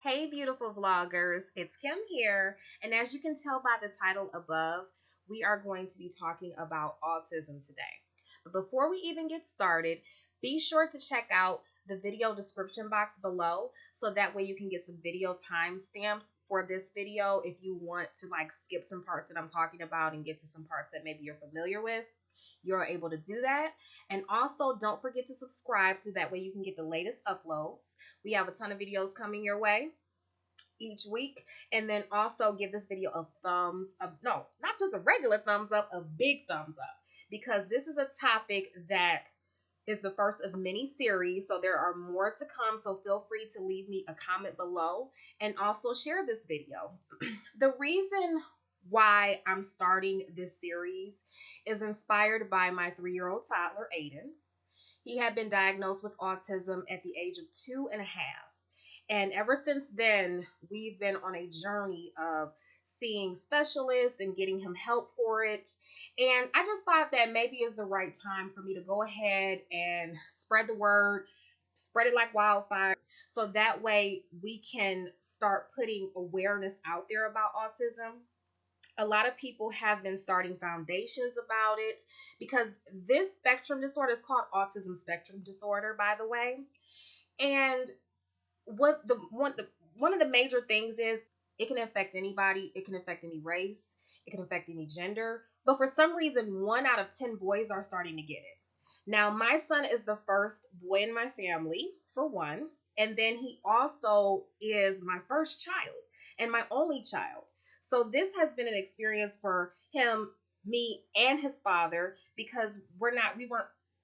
Hey, beautiful vloggers, it's Kim here, and as you can tell by the title above, we are going to be talking about autism today. But before we even get started, be sure to check out the video description box below so that way you can get some video timestamps for this video if you want to skip some parts that I'm talking about and get to some parts that maybe you're familiar with. You're able to do that. And also, don't forget to subscribe so that way you can get the latest uploads. We have a ton of videos coming your way each week. And then also give this video a thumbs up. No, not just a regular thumbs up, a big thumbs up. Because this is a topic that is the first of many series. So there are more to come. So feel free to leave me a comment below. And also share this video. The reason why I'm starting this series is inspired by my 3-year-old toddler, Aiden. He had been diagnosed with autism at the age of 2.5. And ever since then, we've been on a journey of seeing specialists and getting him help for it. And I just thought that maybe it's the right time for me to go ahead and spread the word, spread it like wildfire, so that way we can start putting awareness out there about autism. A lot of people have been starting foundations about it because this spectrum disorder is called autism spectrum disorder, by the way. And one of the major things is it can affect anybody, it can affect any race, it can affect any gender, but for some reason 1 out of 10 boys are starting to get it. Now, my son is the first boy in my family, for one, and then he also is my first child and my only child. So this has been an experience for him, me, and his father because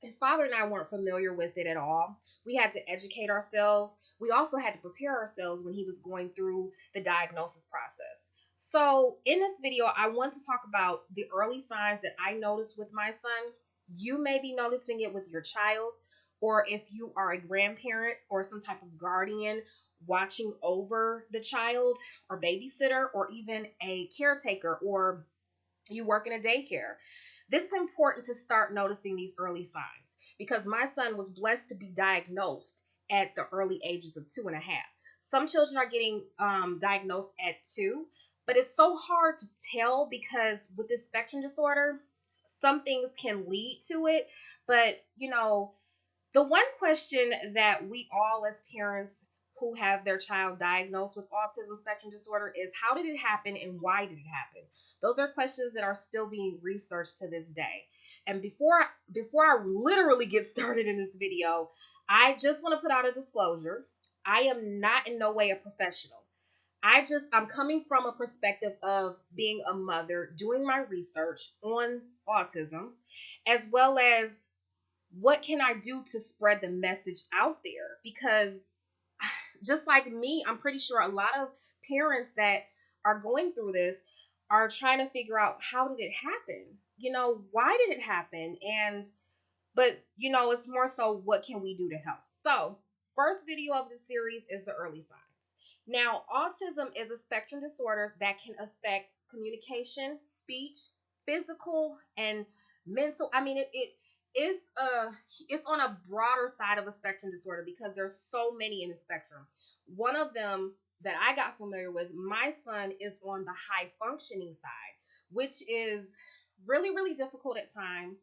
his father and I weren't familiar with it at all. We had to educate ourselves. We also had to prepare ourselves when he was going through the diagnosis process. So in this video, I want to talk about the early signs that I noticed with my son. You may be noticing it with your child, or if you are a grandparent or some type of guardian watching over the child or babysitter or even a caretaker, or you work in a daycare. This is important to start noticing these early signs because my son was blessed to be diagnosed at the early ages of 2.5. Some children are getting diagnosed at 2, but it's so hard to tell because with this spectrum disorder, some things can lead to it. But, the one question that we all as parents who have their child diagnosed with autism spectrum disorder is how did it happen and why did it happen? Those are questions that are still being researched to this day. And before I literally get started in this video, I just want to put out a disclosure. I am not in no way a professional. I'm coming from a perspective of being a mother, doing my research on autism, as well as what can I do to spread the message out there? Because just like me, I'm pretty sure a lot of parents that are going through this are trying to figure out how did it happen? Why did it happen? But it's more so what can we do to help? So, first video of this series is the early signs. Now, autism is a spectrum disorder that can affect communication, speech, physical, and mental. I mean, it's on a broader side of a spectrum disorder because there's so many in the spectrum. One of them that I got familiar with, my son is on the high functioning side, which is really, really difficult at times.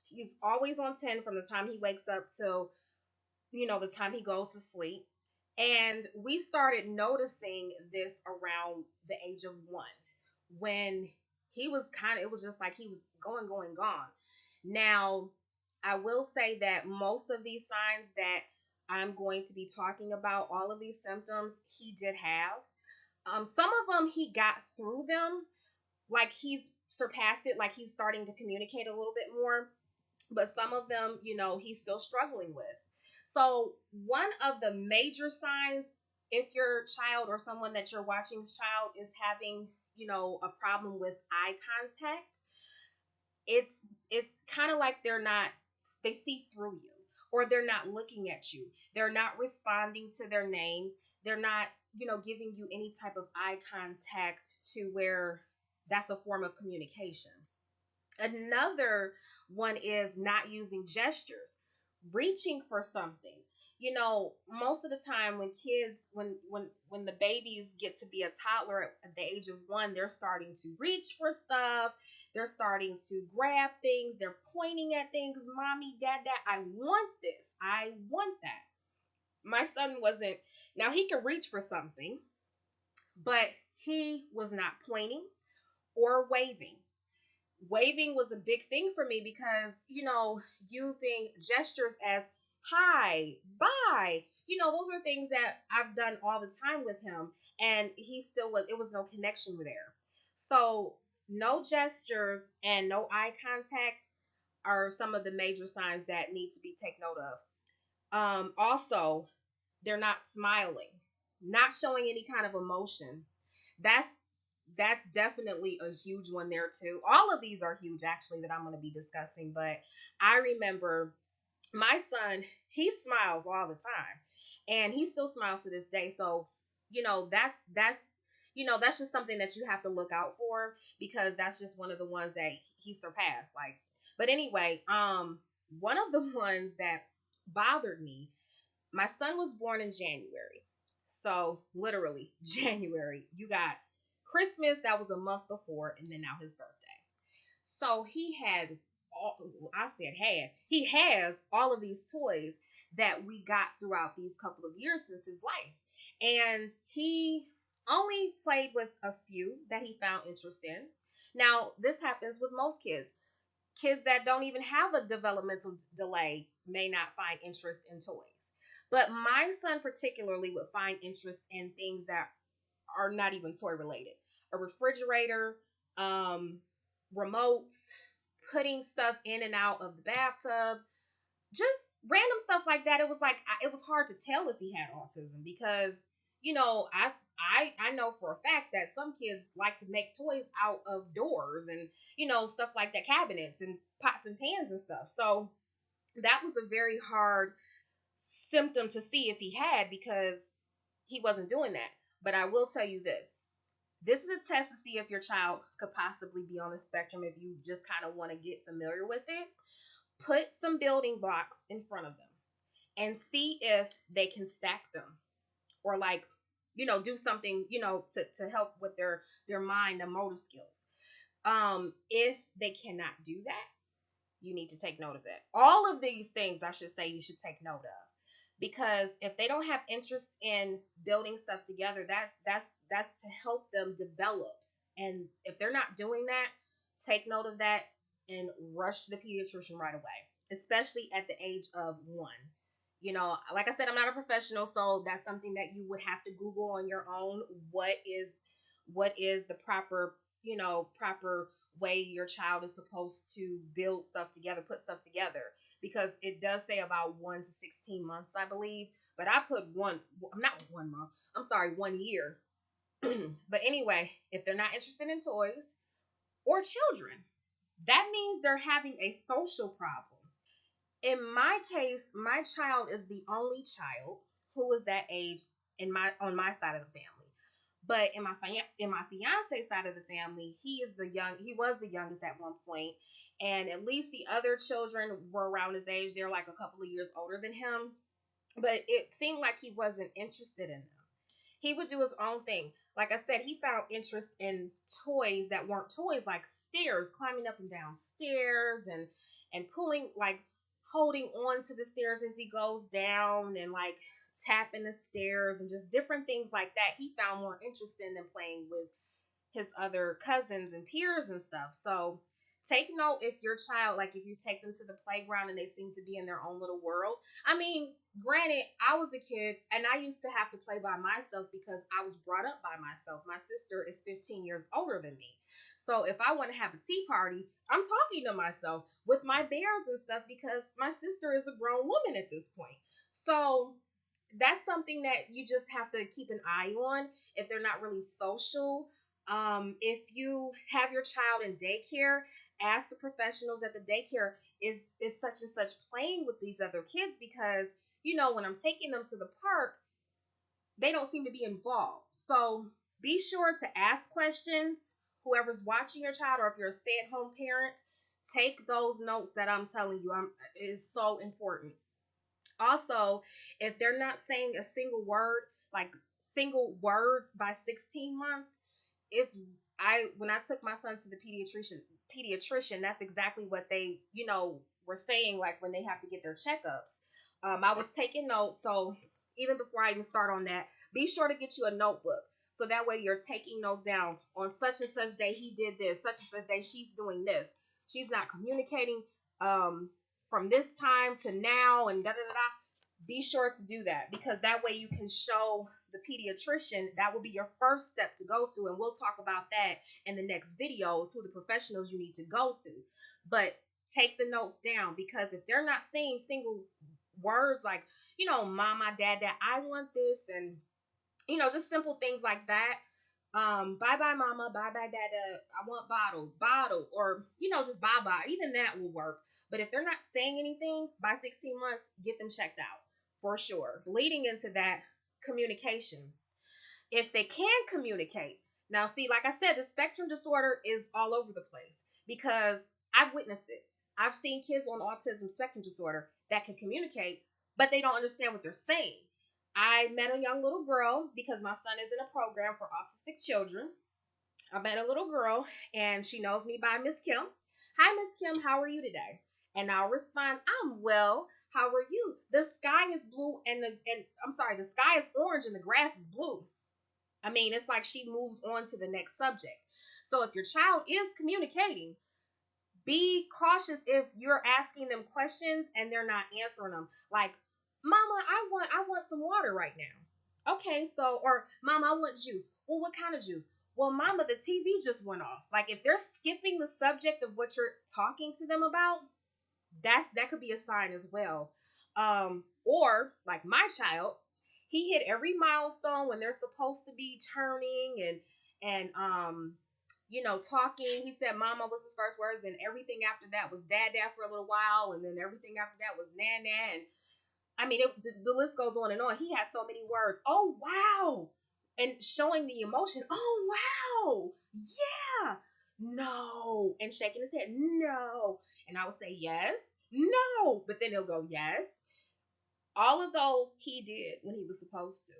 He's always on 10 from the time he wakes up till, the time he goes to sleep. And we started noticing this around the age of 1 when it was just like he was going, gone. Now, I will say that most of these signs that I'm going to be talking about, all of these symptoms, he did have. Some of them, he got through them, like he's surpassed it, like he's starting to communicate a little bit more. But some of them, he's still struggling with. So one of the major signs, if your child or someone that you're watching's child is having, a problem with eye contact, it's kind of like they see through you, or they're not looking at you. They're not responding to their name. They're not, giving you any type of eye contact to where that's a form of communication. Another one is not using gestures, reaching for something. most of the time when kids, when the babies get to be a toddler at the age of 1, they're starting to reach for stuff. They're starting to grab things. They're pointing at things. Mommy, dad, I want this. I want that. My son wasn't. Now he could reach for something, but he was not pointing or waving. Waving was a big thing for me because, using gestures as hi, bye, those are things that I've done all the time with him. And it was no connection there. So, no gestures and no eye contact are some of the major signs that need to be taken note of. Also, they're not smiling, not showing any kind of emotion. That's that's definitely a huge one there too. All of these are huge actually that I'm going to be discussing, but I remember my son, he smiles all the time and he still smiles to this day. So, that's just something that you have to look out for because that's just one of the ones that he surpassed. Like, but anyway, one of the ones that bothered me, my son was born in January. So, literally, January. You got Christmas, that was a month before, and then now his birthday. So, he has all of these toys that we got throughout these couple of years since his life. And he only played with a few that he found interest in. Now, this happens with most kids. Kids that don't even have a developmental delay may not find interest in toys. But my son particularly would find interest in things that are not even toy related. A refrigerator, remotes, putting stuff in and out of the bathtub, just random stuff like that. It was like it was hard to tell if he had autism because I know for a fact that some kids like to make toys out of doors and stuff like that, cabinets and pots and pans and stuff. So that was a very hard symptom to see if he had because he wasn't doing that. But I will tell you this. This is a test to see if your child could possibly be on the spectrum if you just kind of want to get familiar with it. Put some building blocks in front of them and see if they can stack them or do something, to help with their mind and motor skills. If they cannot do that, you need to take note of that. All of these things, I should say, you should take note of. Because if they don't have interest in building stuff together, that's to help them develop. And if they're not doing that, take note of that and rush to the pediatrician right away, especially at the age of 1. Like I said, I'm not a professional, so that's something that you would have to Google on your own. What is the proper way your child is supposed to build stuff together, put stuff together, because it does say about 1 to 16 months, I believe. But I put not 1 month. I'm sorry, 1 year. But anyway, if they're not interested in toys or children, that means they're having a social problem. In my case, my child is the only child who is that age on my side of the family. But in my fiance side of the family, he was the youngest at one point, and at least the other children were around his age. They're like a couple of years older than him, but it seemed like he wasn't interested in them. He would do his own thing. Like I said, he found interest in toys that weren't toys, like stairs, climbing up and down stairs, and pulling, like holding on to the stairs as he goes down, and like tapping the stairs and just different things like that. He found more interest in than playing with his other cousins and peers and stuff. So take note if your child, like if you take them to the playground and they seem to be in their own little world. I mean, granted, I was a kid and I used to have to play by myself because I was brought up by myself. My sister is 15 years older than me. So if I want to have a tea party, I'm talking to myself with my bears and stuff because my sister is a grown woman at this point. So that's something that you just have to keep an eye on if they're not really social. If you have your child in daycare, ask the professionals at the daycare, is such and such playing with these other kids? Because when I'm taking them to the park, they don't seem to be involved. So be sure to ask questions. Whoever's watching your child, or if you're a stay-at-home parent, take those notes that I'm telling you. It is so important. Also, if they're not saying a single word, like single words by 16 months, it's I when I took my son to the pediatrician, that's exactly what they, were saying, like when they have to get their checkups. I was taking notes, so even before I even start on that, be sure to get you a notebook. So that way you're taking notes down. On such and such day he did this, such and such day she's doing this. She's not communicating from this time to now and da da da da. Be sure to do that, because that way you can show the pediatrician. That will be your first step to go to, and we'll talk about that in the next videos, who the professionals you need to go to. But take the notes down, because if they're not saying single words like, mama, dad, I want this, and just simple things like that. Bye bye mama, bye bye dada, I want bottle, or just bye bye. Even that will work. But if they're not saying anything by 16 months, get them checked out for sure. Leading into that, communication. If they can communicate. Now, see, like I said, the spectrum disorder is all over the place, because I've witnessed it. I've seen kids on autism spectrum disorder that can communicate, but they don't understand what they're saying. I met a young little girl, because my son is in a program for autistic children. I met a little girl, and she knows me by Miss Kim. Hi, Miss Kim, how are you today? And I'll respond, I'm well. How are you? The sky is blue, the sky is orange and the grass is blue. I mean, it's like she moves on to the next subject. So if your child is communicating, be cautious if you're asking them questions and they're not answering them. Like, mama, I want some water right now. Okay, so, or mama, I want juice. Well, what kind of juice? Well, mama, the TV just went off. Like, if they're skipping the subject of what you're talking to them about, that could be a sign as well. Or like my child, he hit every milestone when they're supposed to be turning and talking. He said mama was his first words, and everything after that was dad for a little while, and then everything after that was nana. And I mean, the list goes on and on. He has so many words. Oh wow. And showing the emotion. Oh wow. Yeah. No. And shaking his head. No. And I would say yes. No. But then he'll go yes. All of those he did when he was supposed to.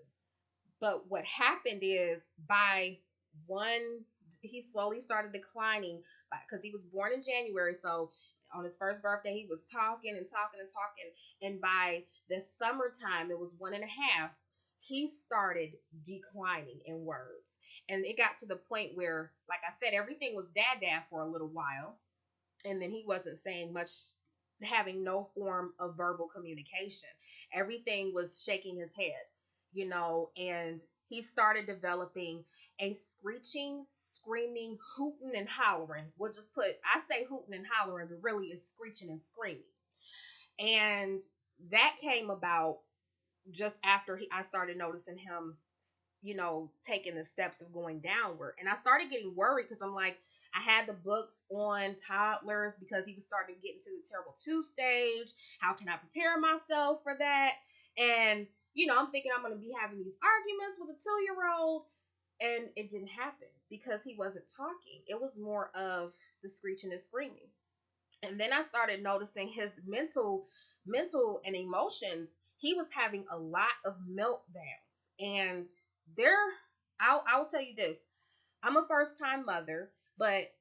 But what happened is, by one, he slowly started declining, because he was born in January. So on his first birthday, he was talking and talking and talking. And by the summertime, it was 1.5. He started declining in words. And it got to the point where, like I said, everything was dad for a little while. And then he wasn't saying much, having no form of verbal communication. Everything was shaking his head, and he started developing a screeching, screaming, hooting, and hollering. I say hooting and hollering, but really it's screeching and screaming. And that came about just after I started noticing him, taking the steps of going downward. And I started getting worried, because I'm like, I had the books on toddlers, because he was starting to get into the terrible 2 stage. How can I prepare myself for that? And, I'm thinking I'm going to be having these arguments with a 2-year-old. And it didn't happen, because he wasn't talking. It was more of the screeching and screaming. And then I started noticing his mental and emotions. He was having a lot of meltdowns. And I'll tell you this. I'm a first time mother, but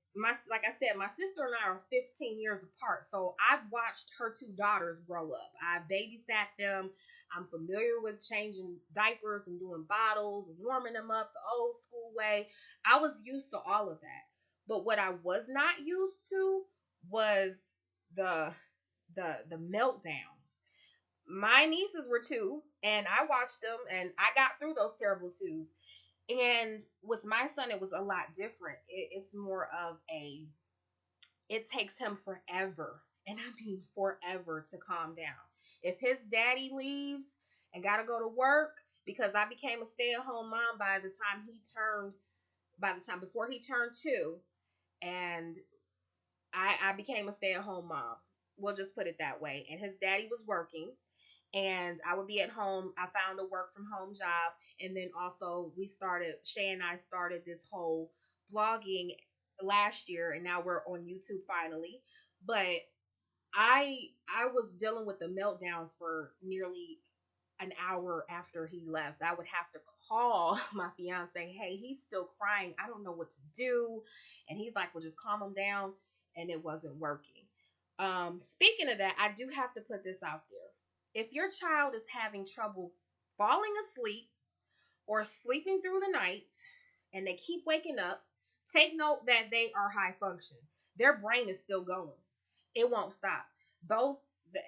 like I said, my sister and I are 15 years apart. So I've watched her 2 daughters grow up. I babysat them. I'm familiar with changing diapers and doing bottles and warming them up the old school way. I was used to all of that. But what I was not used to was the meltdowns. My nieces were 2, and I watched them, and I got through those terrible 2s. And with my son, it was a lot different. It's more of it takes him forever, and I mean forever, to calm down. If his daddy leaves and got to go to work, because I became a stay-at-home mom before he turned 2, and I became a stay-at-home mom. We'll just put it that way. And his daddy was working, and I would be at home. I found a work from home job. And then also Shay and I started this whole blogging last year, and now we're on YouTube finally. But I was dealing with the meltdowns for nearly an hour after he left. I would have to call my fiance, hey, he's still crying. I don't know what to do. And he's like, well, just calm him down. And it wasn't working. Speaking of that, I do have to put this out there. If your child is having trouble falling asleep or sleeping through the night and they keep waking up, take note that they are high function. Their brain is still going. It won't stop. Those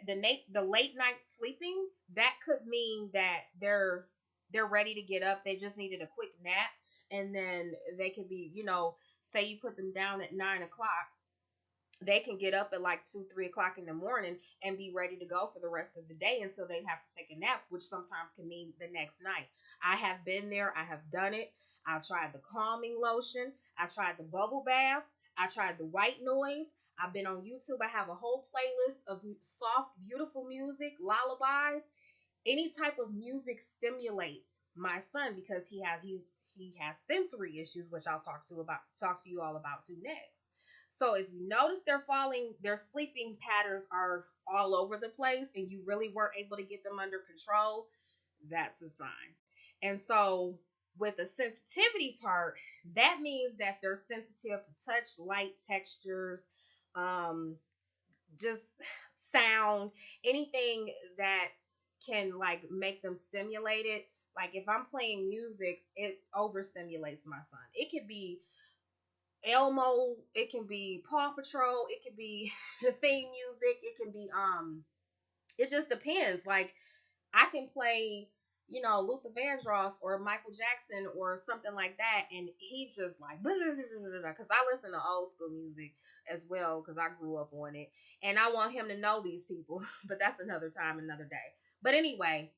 the late night sleeping, that could mean that they're ready to get up. They just needed a quick nap, and then they could be, say you put them down at 9 o'clock, they can get up at like 2, 3 o'clock in the morning and be ready to go for the rest of the day until they have to take a nap, which sometimes can mean the next night. I have been there. I have done it. I've tried the calming lotion. I tried the bubble baths. I tried the white noise. I've been on YouTube. I have a whole playlist of soft, beautiful music, lullabies. Any type of music stimulates my son because he has sensory issues, which I'll talk to you all about too next. So if you notice their sleeping patterns are all over the place and you really weren't able to get them under control, that's a sign. And so with the sensitivity part, that means that they're sensitive to touch, light, textures, um, just sound, anything that can like make them stimulated. Like if I'm playing music, it overstimulates my son. It could be Elmo, it can be Paw Patrol, it could be the theme music, it can be it just depends. Like I can play, Luther Vandross or Michael Jackson or something like that, and he's just like because I listen to old school music as well because I grew up on it, and I want him to know these people, but that's another time, another day. But anyway,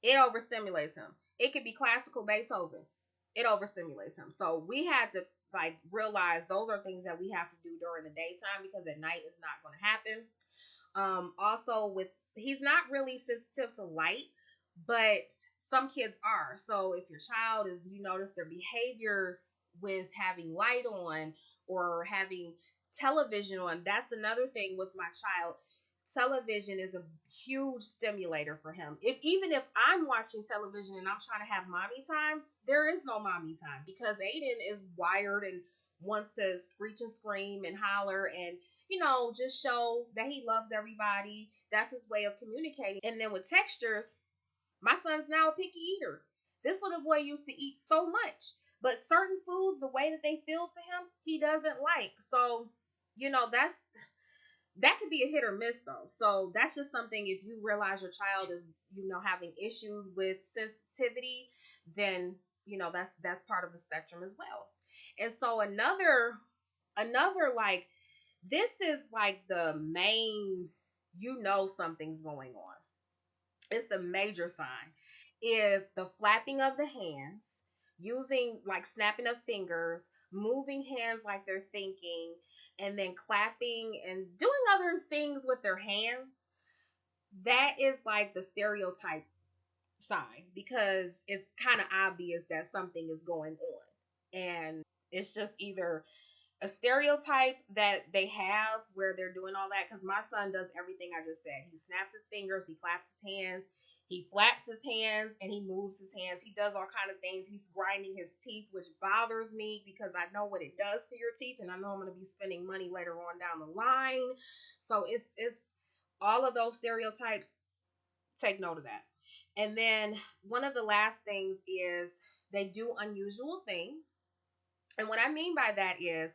it overstimulates him. It could be classical Beethoven. It overstimulates him. So we had to like realize those are things that we have to do during the daytime because at night it's not going to happen. Also with he's not really sensitive to light, but some kids are. So if your child is, you notice their behavior with having light on or having television on, that's another thing with my child. Television is a huge stimulator for him. If I'm watching television and I'm trying to have mommy time, there is no mommy time because Aiden is wired and wants to screech and scream and holler and just show that he loves everybody. That's his way of communicating. And then with textures, my son's now a picky eater. This little boy used to eat so much, but certain foods, the way that they feel to him, he doesn't like. So, that could be a hit or miss though. So that's just something if you realize your child is, having issues with sensitivity, then, that's part of the spectrum as well. And so another like this is like the main, something's going on. It's the major sign is the flapping of the hands, using like snapping of fingers, moving hands like they're thinking, and then clapping and doing other things with their hands. That is like the stereotype sign because it's kind of obvious that something is going on. And it's just either a stereotype that they have where they're doing all that because my son does everything I just said. He snaps his fingers, he claps his hands, he flaps his hands, and he moves his hands. He does all kind of things. He's grinding his teeth, which bothers me because I know what it does to your teeth, and I know I'm going to be spending money later on down the line. So it's all of those stereotypes. Take note of that. And then one of the last things is they do unusual things. And what I mean by that is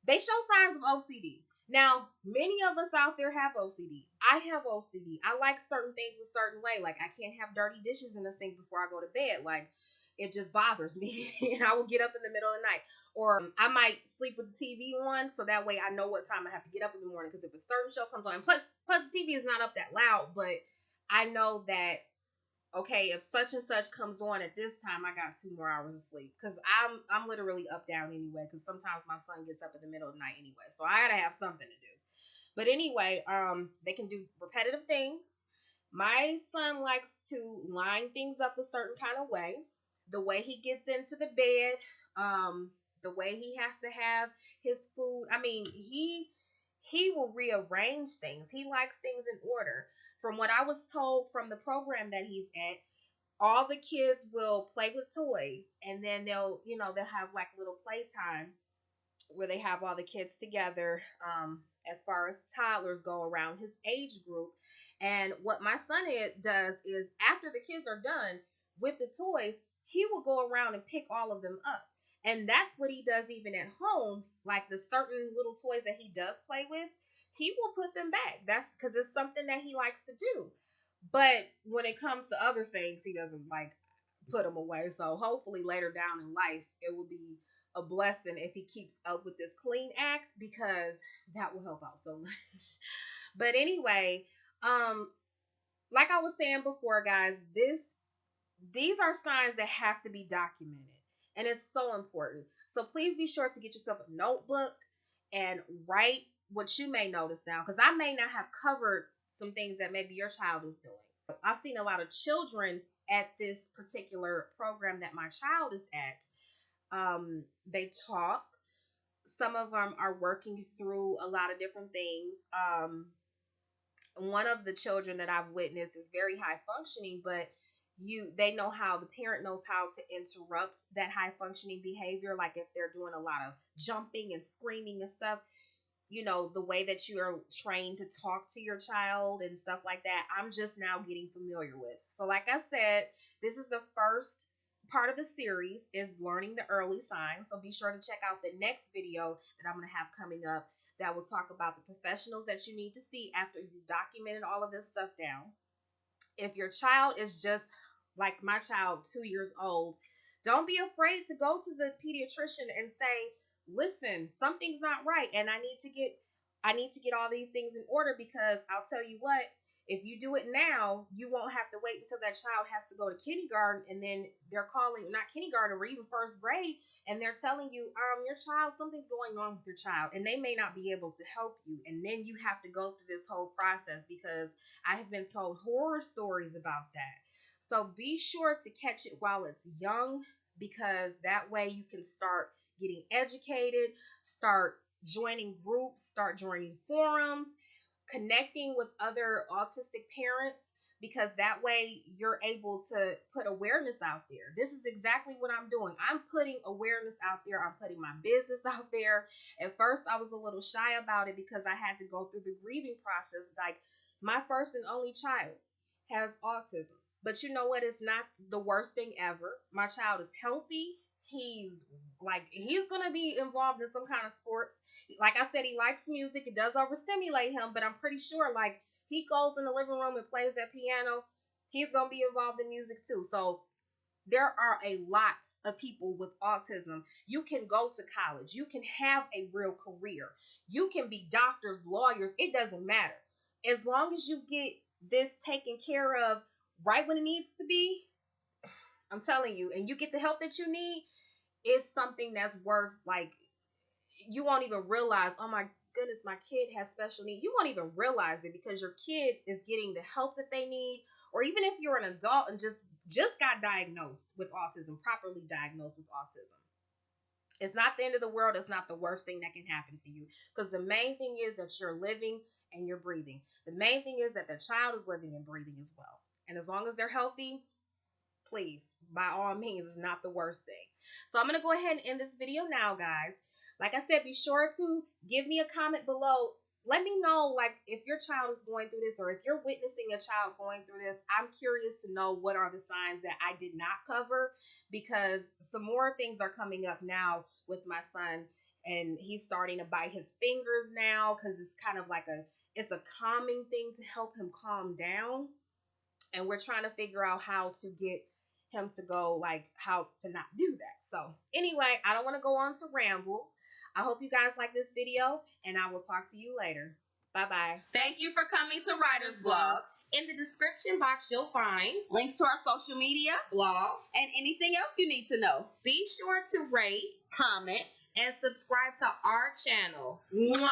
they show signs of OCD. Now, many of us out there have OCD. I have OCD. I like certain things a certain way. Like, I can't have dirty dishes in the sink before I go to bed. Like, it just bothers me. And I will get up in the middle of the night. Or I might sleep with the TV on, so that way I know what time I have to get up in the morning. Because if a certain show comes on, and plus the TV is not up that loud, but I know that okay, if such and such comes on at this time, I got 2 more hours of sleep because I'm literally up down anyway. Because sometimes my son gets up in the middle of the night anyway, so I gotta have something to do. But anyway, they can do repetitive things. My son likes to line things up a certain kind of way. The way he gets into the bed, the way he has to have his food. I mean, he will rearrange things. He likes things in order. From what I was told from the program that he's at, all the kids will play with toys, and then they'll have like little playtime where they have all the kids together, as far as toddlers go around his age group. And what my son does is, after the kids are done with the toys, he will go around and pick all of them up. And that's what he does even at home. Like the certain little toys that he does play with, he will put them back. That's because it's something that he likes to do. But when it comes to other things, he doesn't like put them away. So hopefully later down in life, it will be a blessing if he keeps up with this clean act, because that will help out so much. But anyway, like I was saying before, guys, these are signs that have to be documented, and it's so important. So please be sure to get yourself a notebook and write what you may notice down, because I may not have covered some things that maybe your child is doing. I've seen a lot of children at this particular program that my child is at. They talk. Some of them are working through a lot of different things. One of the children that I've witnessed is very high functioning, but they know how, the parent knows how to interrupt that high functioning behavior. Like if they're doing a lot of jumping and screaming and stuff, the way that you are trained to talk to your child and stuff like that, I'm just now getting familiar with. So like I said, this is the first part of the series, is learning the early signs. So be sure to check out the next video that I'm going to have coming up that will talk about the professionals that you need to see after you've documented all of this stuff down. If your child is just like my child, 2 years old, don't be afraid to go to the pediatrician and say, listen, something's not right, and I need to get all these things in order, because I'll tell you what, if you do it now, you won't have to wait until that child has to go to kindergarten, and then they're calling, not kindergarten, or even first grade, and they're telling you, your child, something's going on with your child, and they may not be able to help you, and then you have to go through this whole process, because I have been told horror stories about that. So be sure to catch it while it's young, because that way you can start getting educated, start joining groups, start joining forums, connecting with other autistic parents, because that way you're able to put awareness out there. This is exactly what I'm doing. I'm putting awareness out there. I'm putting my business out there. At first, I was a little shy about it because I had to go through the grieving process. Like, my first and only child has autism. But you know what? It's not the worst thing ever. My child is healthy. He's going to be involved in some kind of sports. Like I said, he likes music. It does overstimulate him, but I'm pretty sure, like, he goes in the living room and plays that piano, he's going to be involved in music too. So there are a lot of people with autism. You can go to college. You can have a real career. You can be doctors, lawyers. It doesn't matter. As long as you get this taken care of right when it needs to be, I'm telling you, and you get the help that you need, it's something that's worth, like, you won't even realize, oh my goodness, my kid has special needs. You won't even realize it, because your kid is getting the help that they need. Or even if you're an adult and just got diagnosed with autism, properly diagnosed with autism, it's not the end of the world. It's not the worst thing that can happen to you, because the main thing is that you're living and you're breathing. The main thing is that the child is living and breathing as well. And as long as they're healthy, please, by all means, it's not the worst thing. So I'm going to go ahead and end this video now, guys. Like I said, be sure to give me a comment below. Let me know, like, if your child is going through this, or if you're witnessing a child going through this. I'm curious to know what are the signs that I did not cover, because some more things are coming up now with my son, and he's starting to bite his fingers now, because it's kind of like it's a calming thing to help him calm down. And we're trying to figure out how to get him to go, like, how to not do that. So anyway, I don't want to go on to ramble. I hope you guys like this video, and I will talk to you later. Bye-bye. Thank you for coming to Writer's Vlogs. In the description box, you'll find links to our social media, blog, and anything else you need to know. Be sure to rate, comment, and subscribe to our channel. Mwah!